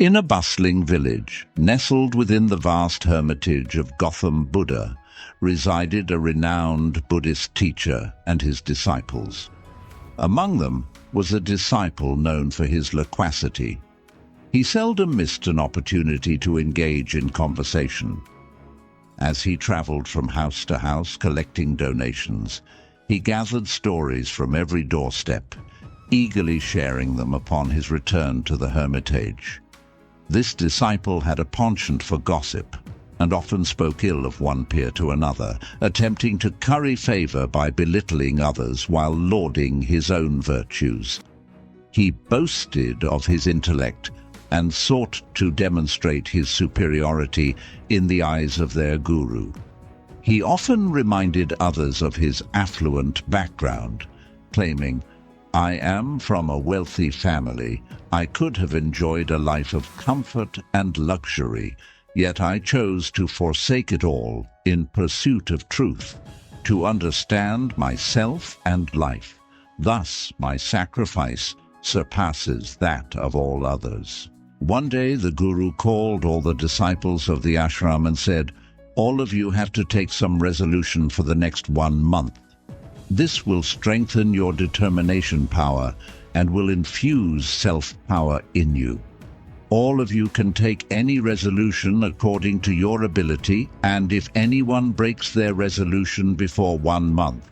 In a bustling village, nestled within the vast hermitage of Gotham Buddha, resided a renowned Buddhist teacher and his disciples. Among them was a disciple known for his loquacity. He seldom missed an opportunity to engage in conversation. As he traveled from house to house collecting donations, he gathered stories from every doorstep, eagerly sharing them upon his return to the hermitage. This disciple had a penchant for gossip and often spoke ill of one peer to another, attempting to curry favor by belittling others while lauding his own virtues. He boasted of his intellect and sought to demonstrate his superiority in the eyes of their guru. He often reminded others of his affluent background, claiming, "I am from a wealthy family. I could have enjoyed a life of comfort and luxury, yet I chose to forsake it all in pursuit of truth, to understand myself and life. Thus my sacrifice surpasses that of all others." One day the guru called all the disciples of the ashram and said, "All of you have to take some resolution for the next 1 month. This will strengthen your determination power and will infuse self-power in you. All of you can take any resolution according to your ability, and if anyone breaks their resolution before 1 month,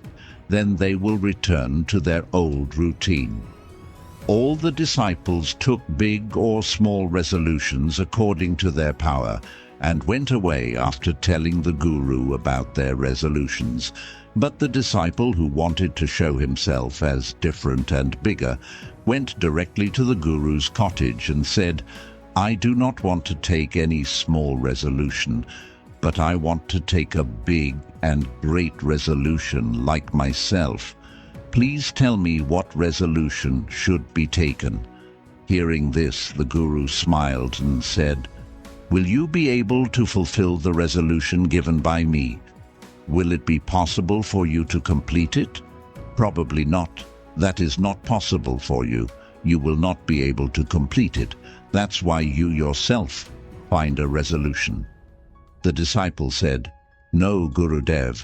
then they will return to their old routine." All the disciples took big or small resolutions according to their power and went away after telling the guru about their resolutions. But the disciple who wanted to show himself as different and bigger went directly to the guru's cottage and said, "I do not want to take any small resolution, but I want to take a big and great resolution like myself. Please tell me what resolution should be taken." Hearing this, the guru smiled and said, "Will you be able to fulfill the resolution given by me? Will it be possible for you to complete it? Probably not. That is not possible for you. You will not be able to complete it. That's why you yourself find a resolution." The disciple said, "No, Gurudev.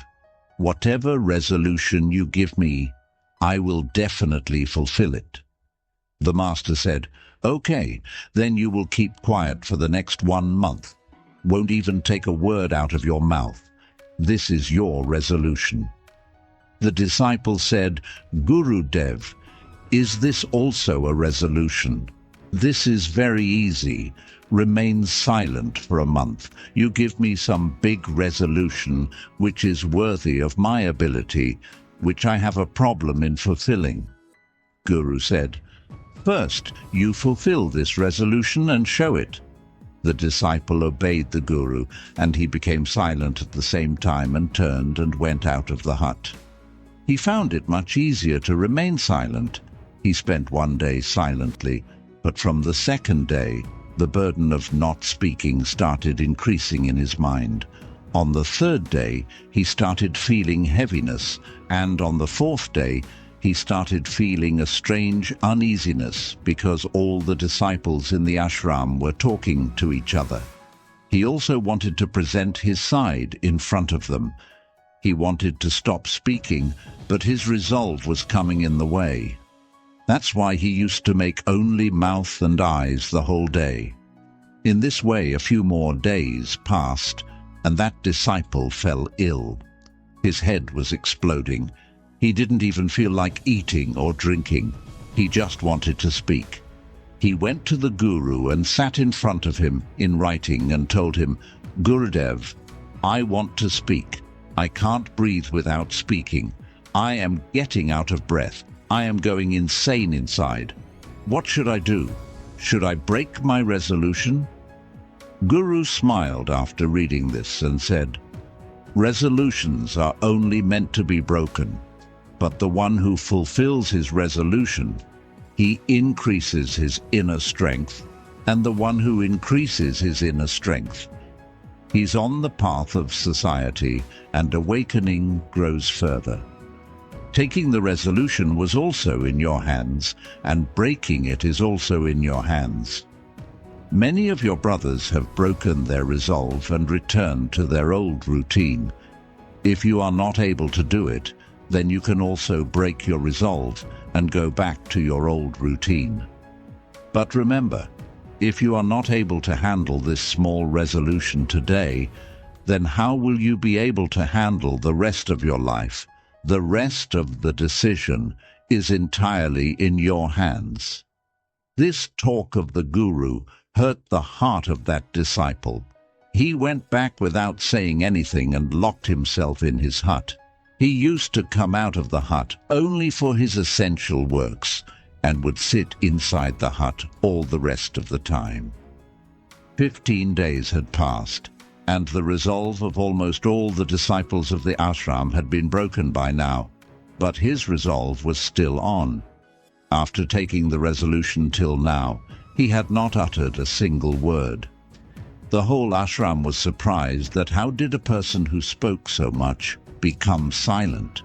Whatever resolution you give me, I will definitely fulfill it." The master said, "Okay, then you will keep quiet for the next 1 month. Won't even take a word out of your mouth. This is your resolution." The disciple said, "Gurudev, is this also a resolution? This is very easy. Remain silent for a month. You give me some big resolution which is worthy of my ability, which I have a problem in fulfilling." Guru said, "First, you fulfill this resolution and show it." The disciple obeyed the guru, and he became silent at the same time and turned and went out of the hut. He found it much easier to remain silent. He spent 1 day silently, but from the second day, the burden of not speaking started increasing in his mind. On the third day, he started feeling heaviness, and on the fourth day, he started feeling a strange uneasiness because all the disciples in the ashram were talking to each other. He also wanted to present his side in front of them. He wanted to stop speaking, but his resolve was coming in the way. That's why he used to make only mouth and eyes the whole day. In this way, a few more days passed, and that disciple fell ill. His head was exploding. He didn't even feel like eating or drinking. He just wanted to speak. He went to the guru and sat in front of him in writing and told him, "Gurudev, I want to speak. I can't breathe without speaking. I am getting out of breath. I am going insane inside. What should I do? Should I break my resolution?" Guru smiled after reading this and said, "Resolutions are only meant to be broken, but the one who fulfills his resolution, he increases his inner strength, and the one who increases his inner strength, he's on the path of society, and awakening grows further. Taking the resolution was also in your hands, and breaking it is also in your hands. Many of your brothers have broken their resolve and returned to their old routine. If you are not able to do it, then you can also break your resolve and go back to your old routine. But remember, if you are not able to handle this small resolution today, then how will you be able to handle the rest of your life? The rest of the decision is entirely in your hands. This talk of the guru hurt the heart of that disciple. He went back without saying anything and locked himself in his hut. He used to come out of the hut only for his essential works and would sit inside the hut all the rest of the time. 15 days had passed, and the resolve of almost all the disciples of the ashram had been broken by now, but his resolve was still on. After taking the resolution till now, he had not uttered a single word. The whole ashram was surprised that how did a person who spoke so much become silent?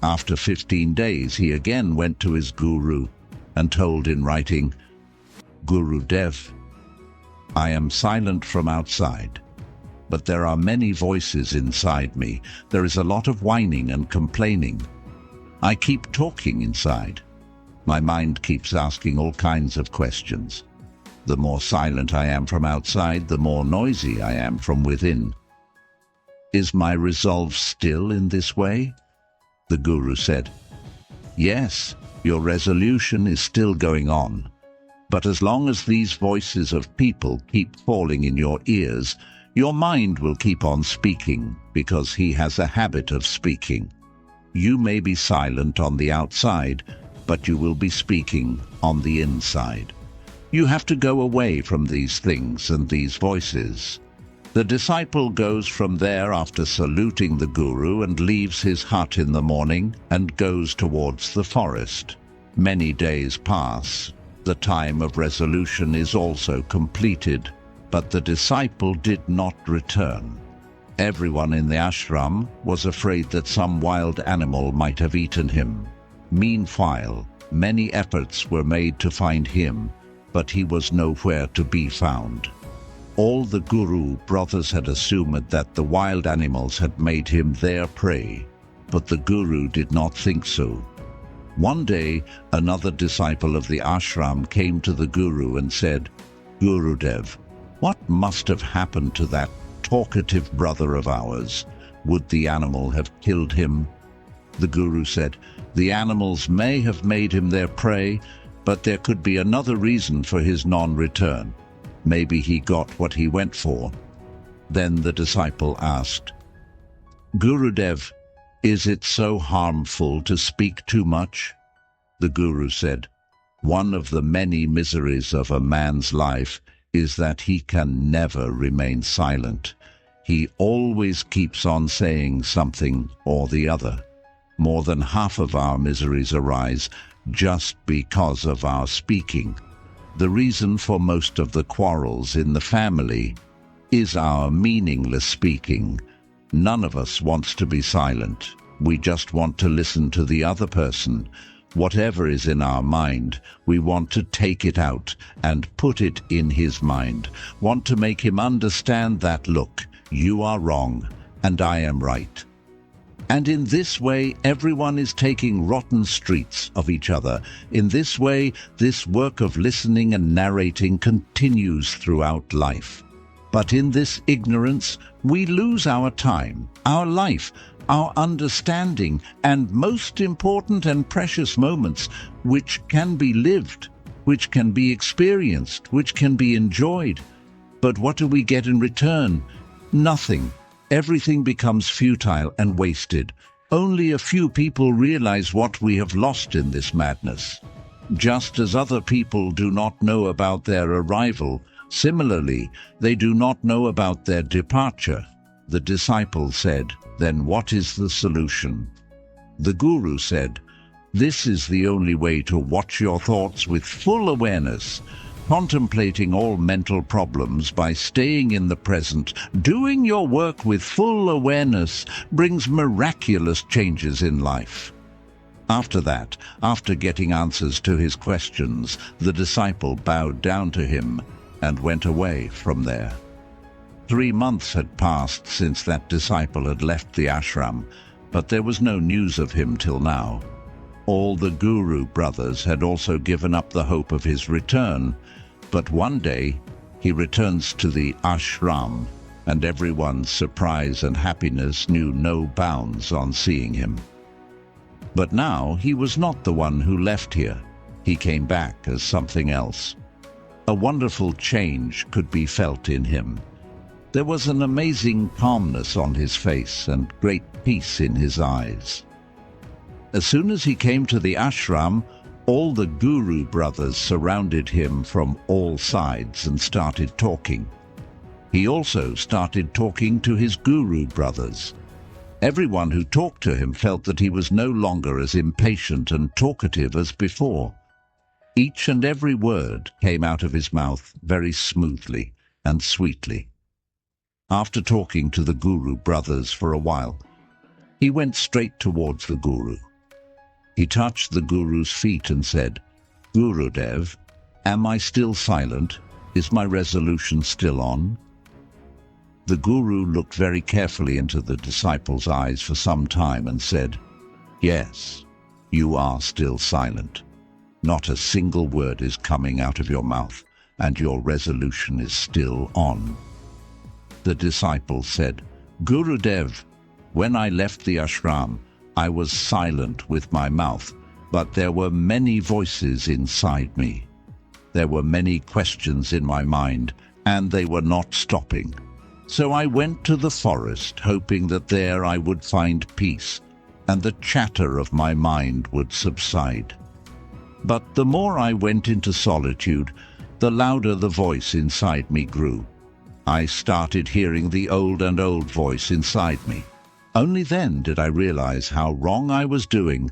After 15 days, he again went to his guru and told in writing, "Gurudev, I am silent from outside, but there are many voices inside me. There is a lot of whining and complaining. I keep talking inside. My mind keeps asking all kinds of questions. The more silent I am from outside, the more noisy I am from within. Is my resolve still in this way?" The guru said, "Yes, your resolution is still going on. But as long as these voices of people keep falling in your ears, your mind will keep on speaking, because he has a habit of speaking. You may be silent on the outside, but you will be speaking on the inside. You have to go away from these things and these voices." The disciple goes from there after saluting the guru and leaves his hut in the morning and goes towards the forest. Many days pass. The time of resolution is also completed, but the disciple did not return. Everyone in the ashram was afraid that some wild animal might have eaten him. Meanwhile, many efforts were made to find him, but he was nowhere to be found. All the guru brothers had assumed that the wild animals had made him their prey, but the guru did not think so. One day, another disciple of the ashram came to the guru and said, "Gurudev, what must have happened to that talkative brother of ours? Would the animal have killed him?" The guru said, "The animals may have made him their prey, but there could be another reason for his non-return. Maybe he got what he went for." Then the disciple asked, "Gurudev, is it so harmful to speak too much?" The guru said, "One of the many miseries of a man's life is that he can never remain silent. He always keeps on saying something or the other. More than half of our miseries arise just because of our speaking. The reason for most of the quarrels in the family is our meaningless speaking. None of us wants to be silent. We just want to listen to the other person. Whatever is in our mind, we want to take it out and put it in his mind. Want to make him understand that, look, you are wrong and I am right. And in this way, everyone is taking rotten streets of each other. In this way, this work of listening and narrating continues throughout life. But in this ignorance, we lose our time, our life, our understanding, and most important and precious moments, which can be lived, which can be experienced, which can be enjoyed. But what do we get in return? Nothing. Everything becomes futile and wasted. Only a few people realize what we have lost in this madness. Just as other people do not know about their arrival, similarly, they do not know about their departure. The disciple said, "Then what is the solution?" The guru said, "This is the only way to watch your thoughts with full awareness, contemplating all mental problems by staying in the present. Doing your work with full awareness brings miraculous changes in life." After that, after getting answers to his questions, the disciple bowed down to him and went away from there. 3 months had passed since that disciple had left the ashram, but there was no news of him till now. All the Guru brothers had also given up the hope of his return, but one day he returns to the ashram, and everyone's surprise and happiness knew no bounds on seeing him. But now he was not the one who left here. He came back as something else. A wonderful change could be felt in him. There was an amazing calmness on his face and great peace in his eyes. As soon as he came to the ashram, all the Guru brothers surrounded him from all sides and started talking. He also started talking to his Guru brothers. Everyone who talked to him felt that he was no longer as impatient and talkative as before. Each and every word came out of his mouth very smoothly and sweetly. After talking to the Guru brothers for a while, he went straight towards the Guru. He touched the Guru's feet and said, "Gurudev, am I still silent? Is my resolution still on?" The Guru looked very carefully into the disciple's eyes for some time and said, "Yes, you are still silent. Not a single word is coming out of your mouth, and your resolution is still on." The disciple said, "Gurudev, when I left the ashram, I was silent with my mouth, but there were many voices inside me. There were many questions in my mind, and they were not stopping. So I went to the forest, hoping that there I would find peace, and the chatter of my mind would subside. But the more I went into solitude, the louder the voice inside me grew. I started hearing the old and old voice inside me. Only then did I realize how wrong I was doing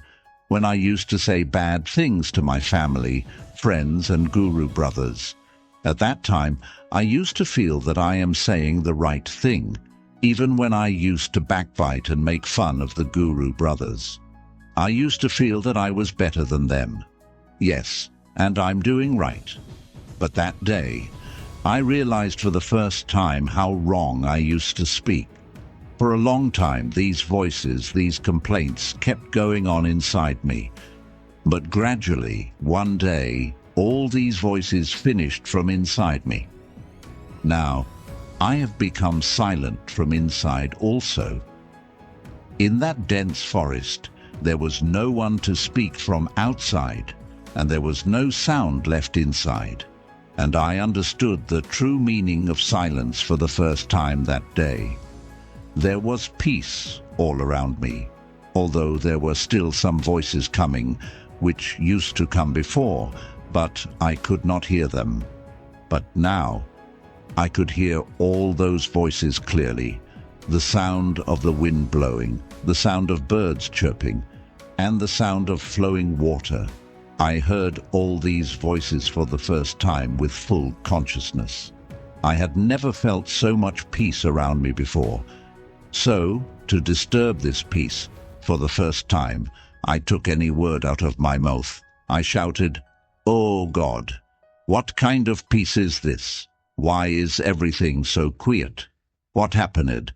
when I used to say bad things to my family, friends, and Guru brothers. At that time, I used to feel that I am saying the right thing, even when I used to backbite and make fun of the Guru brothers. I used to feel that I was better than them. Yes, and I'm doing right. But that day, I realized for the first time how wrong I used to speak. For a long time, these voices, these complaints kept going on inside me. But gradually, one day, all these voices finished from inside me. Now, I have become silent from inside also. In that dense forest, there was no one to speak from outside, and there was no sound left inside. And I understood the true meaning of silence for the first time that day. There was peace all around me, although there were still some voices coming, which used to come before, but I could not hear them. But now, I could hear all those voices clearly, the sound of the wind blowing, the sound of birds chirping, and the sound of flowing water. I heard all these voices for the first time with full consciousness. I had never felt so much peace around me before. So, to disturb this peace, for the first time, I took any word out of my mouth. I shouted, "Oh God, what kind of peace is this? Why is everything so quiet? What happened?"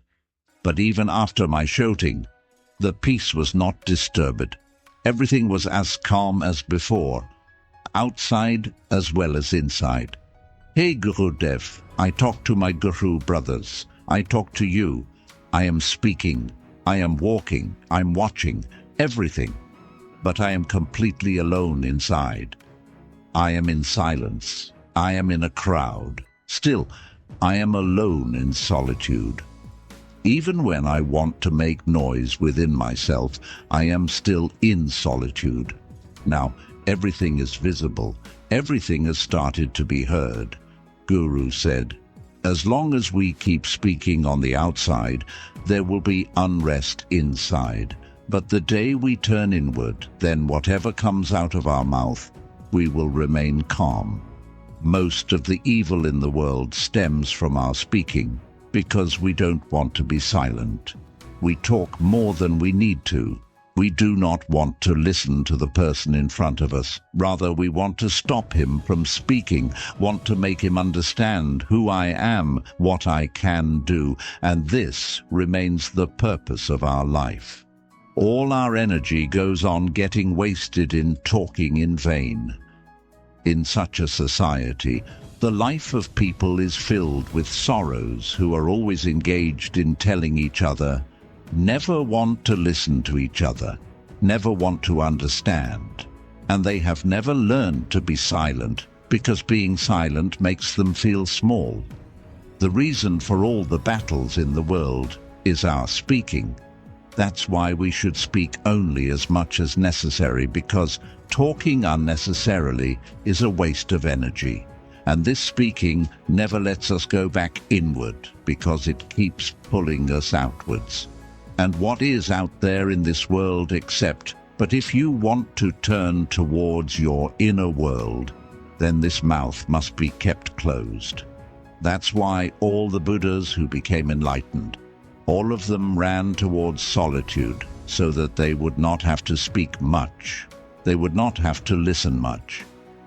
But even after my shouting, the peace was not disturbed. Everything was as calm as before, outside as well as inside. "Hey Gurudev, I talk to my Guru brothers. I talk to you. I am speaking. I am walking. I'm watching. Everything. But I am completely alone inside. I am in silence. I am in a crowd. Still, I am alone in solitude. Even when I want to make noise within myself, I am still in solitude. Now, everything is visible. Everything has started to be heard." Guru said, "As long as we keep speaking on the outside, there will be unrest inside. But the day we turn inward, then whatever comes out of our mouth, we will remain calm. Most of the evil in the world stems from our speaking, because we don't want to be silent. We talk more than we need to. We do not want to listen to the person in front of us. Rather, we want to stop him from speaking, want to make him understand who I am, what I can do, and this remains the purpose of our life. All our energy goes on getting wasted in talking in vain. In such a society, the life of people is filled with sorrows who are always engaged in telling each other, never want to listen to each other, never want to understand, and they have never learned to be silent because being silent makes them feel small. The reason for all the battles in the world is our speaking. That's why we should speak only as much as necessary, because talking unnecessarily is a waste of energy. And this speaking never lets us go back inward because it keeps pulling us outwards. And what is out there in this world except, but if you want to turn towards your inner world, then this mouth must be kept closed. That's why all the Buddhas who became enlightened, all of them ran towards solitude so that they would not have to speak much. They would not have to listen much.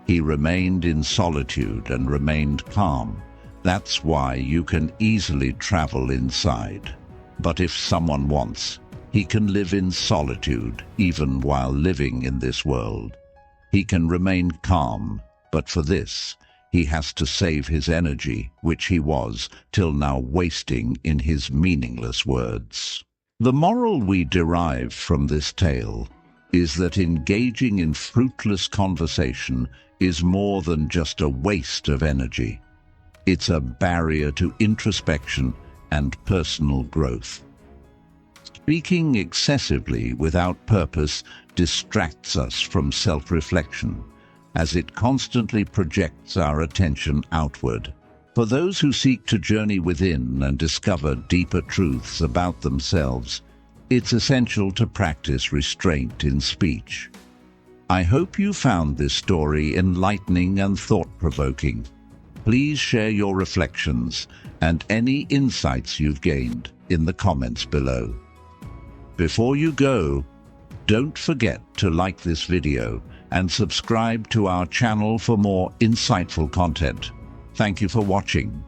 He remained in solitude and remained calm. That's why you can easily travel inside. But if someone wants, he can live in solitude even while living in this world. He can remain calm, but for this, he has to save his energy, which he was till now wasting in his meaningless words. The moral we derive from this tale is that engaging in fruitless conversation is more than just a waste of energy. It's a barrier to introspection and personal growth. Speaking excessively without purpose distracts us from self-reflection, as it constantly projects our attention outward. For those who seek to journey within and discover deeper truths about themselves, it's essential to practice restraint in speech. I hope you found this story enlightening and thought-provoking. Please share your reflections and any insights you've gained in the comments below. Before you go, don't forget to like this video and subscribe to our channel for more insightful content. Thank you for watching.